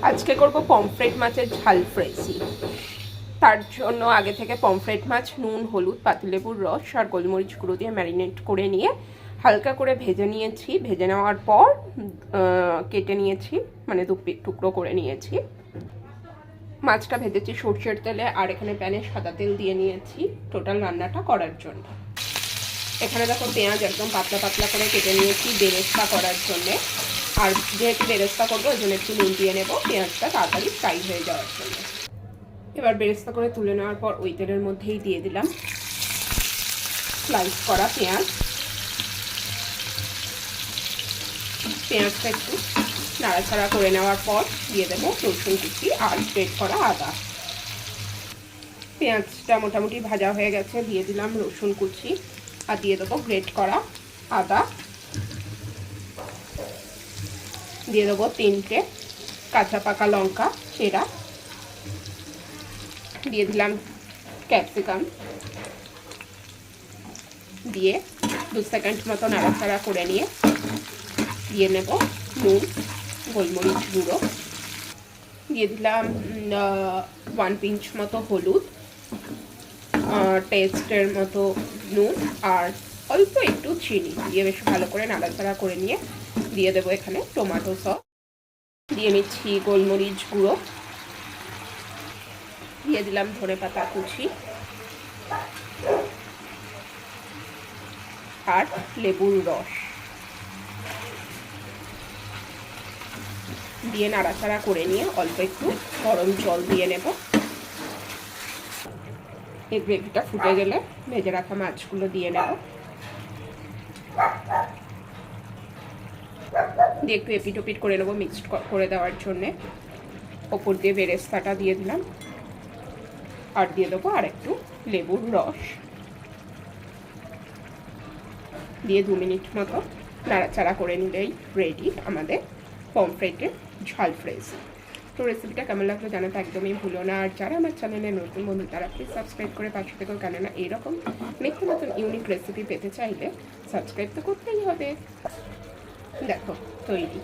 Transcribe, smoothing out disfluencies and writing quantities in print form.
আজকে করব পমফ্রেট মাছের ঝাল ফ্রাইসি। তার জন্য আগে থেকে পমফ্রেট মাছ নুন, হলুদ, পাতিলেবুর রস আর গোলমরিচ গুঁড়ো দিয়ে ম্যারিনেট করে নিয়ে হালকা করে ভেজে নিয়েছি। ভেজে নেওয়ার পর কেটে নিয়েছি, মানে দু টুকরো করে নিয়েছি। মাছটা ভেজেছি সরষের তেলে, আর এখানে প্যানে সাদা তেল দিয়ে নিয়েছি টোটাল রান্নাটা করার জন্য। এখানে দেখো পেঁয়াজ একদম পাতলা পাতলা করে কেটে নিয়েছি বেরেস্তা করার জন্যে। আর যেহেতু বেরেস্তা করবো ওই জন্য একটু নুন দিয়ে নেবো পেঁয়াজটা তাড়াতাড়ি ফ্রাই হয়ে যাওয়ার জন্য। এবার বেরেস্তা করে তুলে নেওয়ার পর ওই তেলের মধ্যেই দিয়ে দিলাম স্লাইস করা পেঁয়াজ। পেঁয়াজটা একটু নাড়াচাড়া করে নেওয়ার পর দিয়ে দেবো রসুন কুচি আর গ্রেট করা আদা। পেঁয়াজটা মোটামুটি ভাজা হয়ে গেছে, দিয়ে দিলাম রসুন কুচি আর দিয়ে দেবো গ্রেট করা আদা। দিয়ে দেবো 3টে কাঁচা পাকা লঙ্কা চেরা। দিয়ে দিলাম ক্যাপসিকাম, দিয়ে 2 সেকেন্ড মতো নাড়াচাড়া করে নিয়ে দিয়ে নেব নুন, গোলমরিচ গুঁড়ো, দিয়ে দিলাম 1 পিঞ্চ মতো হলুদ, টেস্টের মতো নুন আর অল্প একটু চিনি দিয়ে বেশ ভালো করে নাড়াচাড়া করে নিয়ে দিয়ে দেবো এখানে টমেটো সস। দিয়ে নিচ্ছি গোলমরিচ গুঁড়ো, দিয়ে দিলাম ধনেপাতা কুচি আর লেবুর রস দিয়ে নাড়াচাড়া করে নিয়ে অল্প একটু গরম জল দিয়ে নেব। এই গ্রেভিটা ফুটে গেলে ভেজে রাখা মাছগুলো দিয়ে নেব, দিয়ে একটু এপিট ওপিট করে নেবো মিক্সড করে দেওয়ার জন্যে। ওপর দিয়ে বেরেস্তাটা দিয়ে দিলাম আর দিয়ে দেবো আর একটু লেবুর রস দিয়ে 2 মিনিট মতো নাড়াচাড়া করে নিলেই রেডি আমাদের পমফ্রেটের ঝাল ফ্রাইসি। তো রেসিপিটা কেমন লাগলো জানাতে একদমই ভুলো না। আর যারা আমার চ্যানেলে নতুন বন্ধু তারা প্লিজ সাবস্ক্রাইব করে পাশে থেকেও, কেননা এইরকম নিত্য নতুন ইউনিক রেসিপি পেতে চাইলে সাবস্ক্রাইব তো করতেই হবে। দেখো তৈরি।